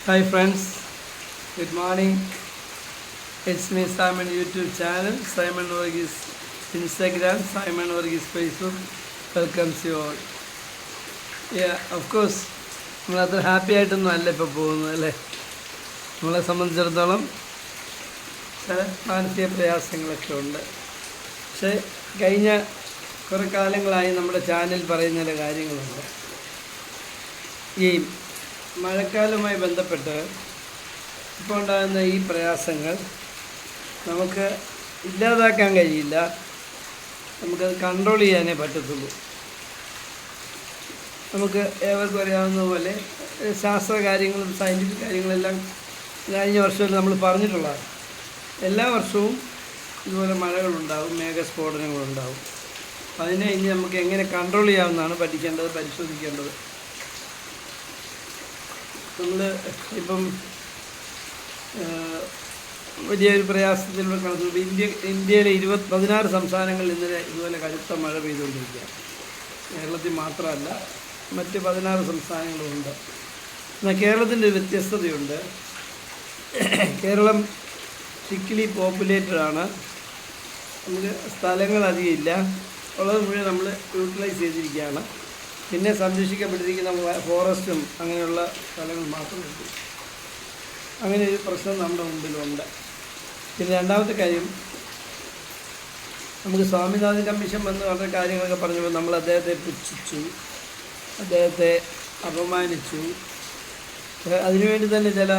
Hi friends, good morning. It's me Simon YouTube channel, Simon Varghese Instagram, Simon Varghese Facebook. Welcomes you all. Yeah, of course, നമ്മളത്ര happy ആയിട്ടൊന്നും അല്ല ഇപ്പോൾ പോകുന്നത് അല്ലേ. നമ്മളെ സംബന്ധിച്ചിടത്തോളം ചില മാനസിക പ്രയാസങ്ങളൊക്കെ ഉണ്ട്. പക്ഷേ കഴിഞ്ഞ കുറേ കാലങ്ങളായി നമ്മുടെ ചാനൽ പറയുന്ന ചില കാര്യങ്ങളുണ്ട്. ഈ മഴക്കാലവുമായി ബന്ധപ്പെട്ട് ഇപ്പോൾ ഉണ്ടാകുന്ന ഈ പ്രയാസങ്ങൾ നമുക്ക് ഇല്ലാതാക്കാൻ കഴിയില്ല, നമുക്കത് കൺട്രോൾ ചെയ്യാനേ പറ്റത്തുള്ളൂ. നമുക്ക് ഏവർക്കും അറിയാവുന്ന പോലെ ശാസ്ത്ര കാര്യങ്ങളും സയൻറ്റിഫിക് കാര്യങ്ങളെല്ലാം കഴിഞ്ഞ വർഷത്തിൽ നമ്മൾ പറഞ്ഞിട്ടുള്ളതാണ്. എല്ലാ വർഷവും ഇതുപോലെ മഴകളുണ്ടാവും, മേഘസ്ഫോടനങ്ങളുണ്ടാവും. അതിനെ ഇനി നമുക്ക് എങ്ങനെ കൺട്രോൾ ചെയ്യാമെന്നാണ് പഠിക്കേണ്ടത്, പരിശോധിക്കേണ്ടത്. നമ്മൾ ഇപ്പം വലിയൊരു പ്രയാസത്തിൽ കണക്കുണ്ട്. ഇന്ത്യയിലെ 16 സംസ്ഥാനങ്ങളിൽ ഇന്നലെ ഇതുപോലെ കടുത്ത മഴ പെയ്തുകൊണ്ടിരിക്കുക. കേരളത്തിൽ മാത്രമല്ല, മറ്റ് 16 സംസ്ഥാനങ്ങളുമുണ്ട്. എന്നാൽ കേരളത്തിൻ്റെ ഒരു വ്യത്യസ്തതയുണ്ട്. കേരളം തിക്കിലി പോപ്പുലേറ്റഡാണ്. നമുക്ക് സ്ഥലങ്ങൾ അധികം ഇല്ല, ഉള്ളത് മുഴുവൻ നമ്മൾ യൂട്ടിലൈസ് ചെയ്തിരിക്കുകയാണ്. പിന്നെ സംരക്ഷിക്കപ്പെട്ടിരിക്കുന്ന ഫോറസ്റ്റും അങ്ങനെയുള്ള സ്ഥലങ്ങൾ മാത്രമുണ്ട്. അങ്ങനെ ഒരു പ്രശ്നം നമ്മുടെ മുമ്പിലുണ്ട്. പിന്നെ രണ്ടാമത്തെ കാര്യം, നമുക്ക് സ്വാമിനാഥൻ കമ്മീഷൻ വന്ന് പറഞ്ഞ കാര്യങ്ങളൊക്കെ പറഞ്ഞപ്പോൾ നമ്മൾ അദ്ദേഹത്തെ പുച്ഛിച്ചു, അദ്ദേഹത്തെ അപമാനിച്ചു. അതിനുവേണ്ടി തന്നെ ചില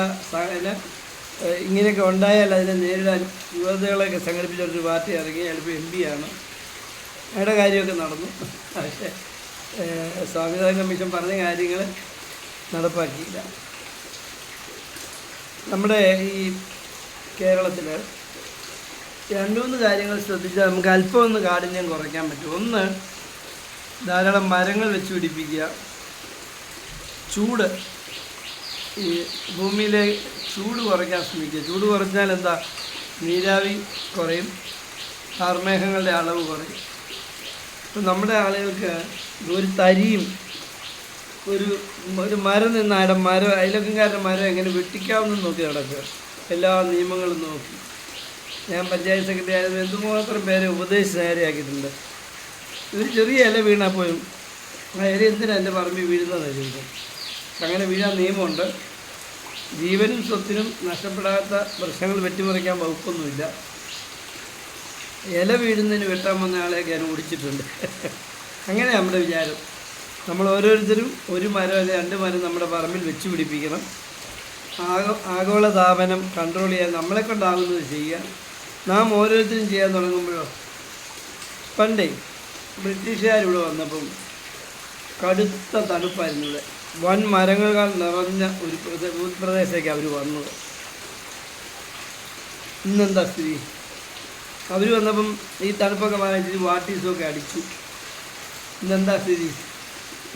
ഇങ്ങനെയൊക്കെ ഉണ്ടായാൽ അതിനെ നേരിടാൻ യുവതകളെയൊക്കെ സംഘടിപ്പിച്ചൊരു പാർട്ടി ഇറങ്ങി. ചിലപ്പോൾ MP ആണ്, അയാളുടെ കാര്യമൊക്കെ നടന്നു. പക്ഷേ സ്വാമിനാഥൻ കമ്മീഷൻ പറഞ്ഞ കാര്യങ്ങൾ നടപ്പാക്കിയില്ല. നമ്മുടെ ഈ കേരളത്തിൽ 2-3 കാര്യങ്ങൾ ശ്രദ്ധിച്ചാൽ നമുക്ക് അല്പം ഒന്ന് കാഠിന്യം കുറയ്ക്കാൻ പറ്റും. ഒന്ന്, ധാരാളം മരങ്ങൾ വെച്ച് പിടിപ്പിക്കുക. ചൂട്, ഈ ഭൂമിയിലെ ചൂട് കുറയ്ക്കാൻ ശ്രമിക്കുക. ചൂട് കുറച്ചാൽ എന്താ, നീരാവി കുറയും, കാർമേഘങ്ങളുടെ അളവ് കുറയും. ഇപ്പം നമ്മുടെ ആളുകൾക്ക് ഒരു തരിയും ഒരു മരം നിന്നായുടെ മരം, അയലക്കാരുടെ മരം എങ്ങനെ വെട്ടിക്കാമെന്ന് നോക്കി നടക്കുക. എല്ലാ നിയമങ്ങളും നോക്കി. ഞാൻ പഞ്ചായത്ത് സെക്രട്ടറി ആയത് എന്തുമാത്രം പേരെ ഉപദേശിച്ച് നേരെയാക്കിയിട്ടുണ്ട്. ഒരു ചെറിയ ഇല വീണാൽ പോലും ആ ഇല എന്തിനാണ് എൻ്റെ പറമ്പിൽ വീഴുന്നതെന്ന് ചോദിക്കും. അങ്ങനെ വീഴാൻ നിയമമുണ്ട്. ജീവനും സ്വത്തിനും നഷ്ടപ്പെടാത്ത വൃക്ഷങ്ങൾ വെട്ടിമറിക്കാൻ വകുപ്പൊന്നുമില്ല. ഇല വീഴുന്നതിന് വെട്ടാൻ വന്ന ആളെയൊക്കെ ഞാൻ ഓടിച്ചിട്ടുണ്ട്. അങ്ങനെ നമ്മുടെ വിചാരം. നമ്മൾ ഓരോരുത്തരും ഒരു മരം അല്ലെങ്കിൽ 2 മരം നമ്മുടെ പറമ്പിൽ വെച്ച് പിടിപ്പിക്കണം. ആഗോള താപനം കൺട്രോൾ ചെയ്യാൻ നമ്മളെ കൊണ്ടാകുന്നത് ചെയ്യുക. നാം ഓരോരുത്തരും ചെയ്യാൻ തുടങ്ങുമ്പോഴോ, പണ്ടേ ബ്രിട്ടീഷുകാരിവിടെ വന്നപ്പം കടുത്ത തണുപ്പായിരുന്നു. ഇവിടെ വൻ മരങ്ങൾ നിറഞ്ഞ ഒരു ഭൂപ്രദേശത്തേക്ക് അവർ വന്നത്. ഇന്നെന്താ സ്ഥിതി? അവർ വന്നപ്പം ഈ തണുപ്പൊക്കെ വാങ്ങിച്ചിട്ട് വാട്ടീസൊക്കെ അടിച്ചു. ഇന്നെന്താ സ്ഥിതി?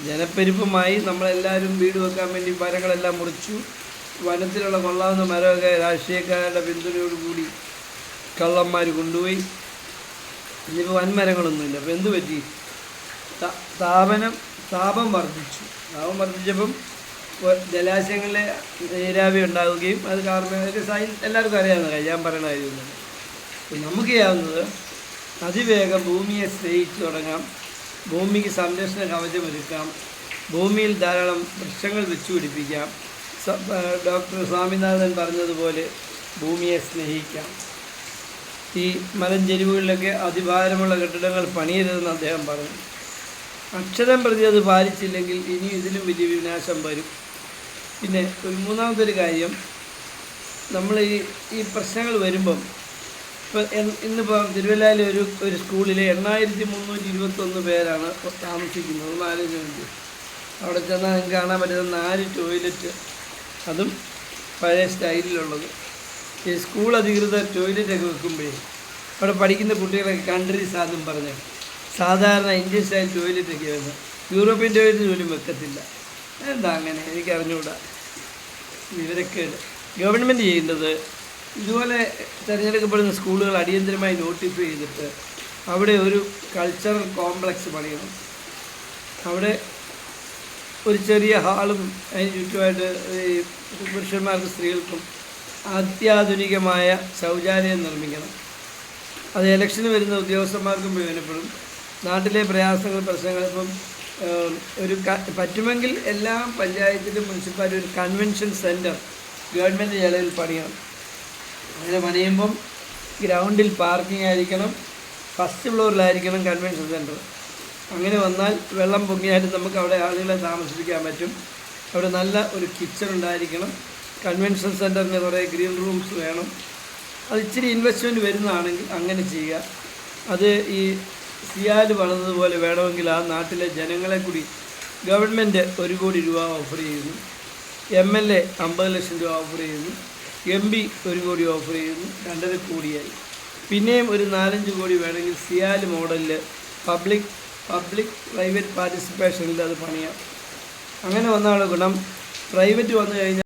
ജനപ്പെരുപ്പമായി നമ്മളെല്ലാവരും വീട് വെക്കാൻ വേണ്ടി മരങ്ങളെല്ലാം മുറിച്ചു. വനത്തിലുള്ള കൊള്ളാവുന്ന മരമൊക്കെ രാഷ്ട്രീയക്കാരുടെ പിന്തുണയോടുകൂടി കള്ളന്മാർ കൊണ്ടുപോയി. ഇനിയിപ്പോൾ വൻമരങ്ങളൊന്നുമില്ല. അപ്പോൾ എന്തു പറ്റി? താപം വർദ്ധിച്ചു. താപം വർദ്ധിച്ചപ്പം ജലാശയങ്ങളിലെ നീരാവി ഉണ്ടാവുകയും അത് എല്ലാവർക്കും അറിയാവുന്ന കാര്യം, ഞാൻ പറയുന്ന കാര്യമൊന്നുമില്ല. നമുക്ക് ചെയ്യാവുന്നത് അതിവേഗം ഭൂമിയെ സ്നേഹിച്ചു തുടങ്ങാം, ഭൂമിക്ക് സംരക്ഷണ കവചമൊരുക്കാം, ഭൂമിയിൽ ധാരാളം വൃക്ഷങ്ങൾ വെച്ചു പിടിപ്പിക്കാം. ഡോക്ടർ സ്വാമിനാഥൻ പറഞ്ഞതുപോലെ ഭൂമിയെ സ്നേഹിക്കാം. ഈ മലഞ്ചെരിവുകളിലൊക്കെ അതിഭാരമുള്ള കെട്ടിടങ്ങൾ പണിയരുതെന്ന് അദ്ദേഹം പറഞ്ഞു. അക്ഷരം പ്രതി അത് പാലിച്ചില്ലെങ്കിൽ ഇനി ഇതിലും വലിയ വിനാശം വരും. പിന്നെ മൂന്നാമതൊരു കാര്യം, നമ്മൾ ഈ പ്രശ്നങ്ങൾ വരുമ്പം ഇന്നിപ്പോൾ തിരുവല്ലയിൽ ഒരു സ്കൂളിൽ 8321 പേരാണ് താമസിക്കുന്നത്. 4 മിനിറ്റ് അവിടെ ചെന്നാൽ നിങ്ങൾക്ക് കാണാൻ പറ്റുന്ന 4 ടോയ്ലറ്റ്, അതും പഴയ സ്റ്റൈലിലുള്ളത്. ഈ സ്കൂൾ അധികൃതർ ടോയ്ലറ്റൊക്കെ വെക്കുമ്പോഴേ അവിടെ പഠിക്കുന്ന കുട്ടികളൊക്കെ കൺട്രീസ് ആദ്യം പറഞ്ഞ് സാധാരണ ഇന്ത്യൻ സ്റ്റൈൽ ടോയ്ലറ്റൊക്കെ വരുന്നത്, യൂറോപ്യൻ ടോയ്ലറ്റ് പോലും വെക്കത്തില്ല. എന്താ അങ്ങനെ? എനിക്ക് അറിഞ്ഞുകൂടാ. വിവരക്കേട്. ഗവൺമെൻറ് ചെയ്യേണ്ടത് ഇതുപോലെ തിരഞ്ഞെടുക്കപ്പെടുന്ന സ്കൂളുകൾ അടിയന്തരമായി നോട്ടിഫൈ ചെയ്തിട്ട് അവിടെ ഒരു കൾച്ചറൽ കോംപ്ലക്സ് പണിയണം. അവിടെ ഒരു ചെറിയ ഹാളും അതിന് ചുറ്റുമായിട്ട് ഈ പുരുഷന്മാർക്കും സ്ത്രീകൾക്കും അത്യാധുനികമായ ശൗചാലയം നിർമ്മിക്കണം. അത് ഇലക്ഷന് വരുന്ന ഉദ്യോഗസ്ഥന്മാർക്കും പ്രയോജനപ്പെടും. നാട്ടിലെ പ്രയാസങ്ങൾ പ്രശ്നങ്ങൾ ഇപ്പം പറ്റുമെങ്കിൽ എല്ലാ പഞ്ചായത്തിലും മുനിസിപ്പാലിറ്റി ഒരു കൺവെൻഷൻ സെൻറ്റർ ഗവൺമെൻറ് ചെലവിൽ പണിയണം. അങ്ങനെ പണിയുമ്പം ഗ്രൗണ്ടിൽ പാർക്കിംഗ് ആയിരിക്കണം, ഫസ്റ്റ് ഫ്ലോറിലായിരിക്കണം കൺവെൻഷൻ സെൻറ്റർ. അങ്ങനെ വന്നാൽ വെള്ളം പൊങ്ങിയാലും നമുക്ക് അവിടെ ആളുകളെ താമസിപ്പിക്കാൻ പറ്റും. അവിടെ നല്ല ഒരു കിച്ചൺ ഉണ്ടായിരിക്കണം. കൺവെൻഷൻ സെൻറ്ററിന് കുറേ ഗ്രീൻ റൂംസ് വേണം. അത് ഇച്ചിരി ഇൻവെസ്റ്റ്മെൻറ്റ് വരുന്നതാണെങ്കിൽ അങ്ങനെ ചെയ്യുക. അത് ഈ സിയാൽ വളർന്നതുപോലെ വേണമെങ്കിൽ ആ നാട്ടിലെ ജനങ്ങളെ കൂടി ഗവൺമെൻറ് 1 കോടി രൂപ ഓഫർ ചെയ്യുന്നു, MLA 50 ലക്ഷം രൂപ ഓഫർ ചെയ്യുന്നു, MP 1 കോടി ഓഫർ ചെയ്യുന്നു, 2.5 കോടിയായി. പിന്നെയും ഒരു 4-5 കോടി വേണമെങ്കിൽ സിയാൽ മോഡലിൽ പബ്ലിക് പ്രൈവറ്റ് പാർട്ടിസിപ്പേഷനിൽ അത് പണിയാം. അങ്ങനെ വന്നാണ് ഗുണം. പ്രൈവറ്റ് വന്നു കഴിഞ്ഞാൽ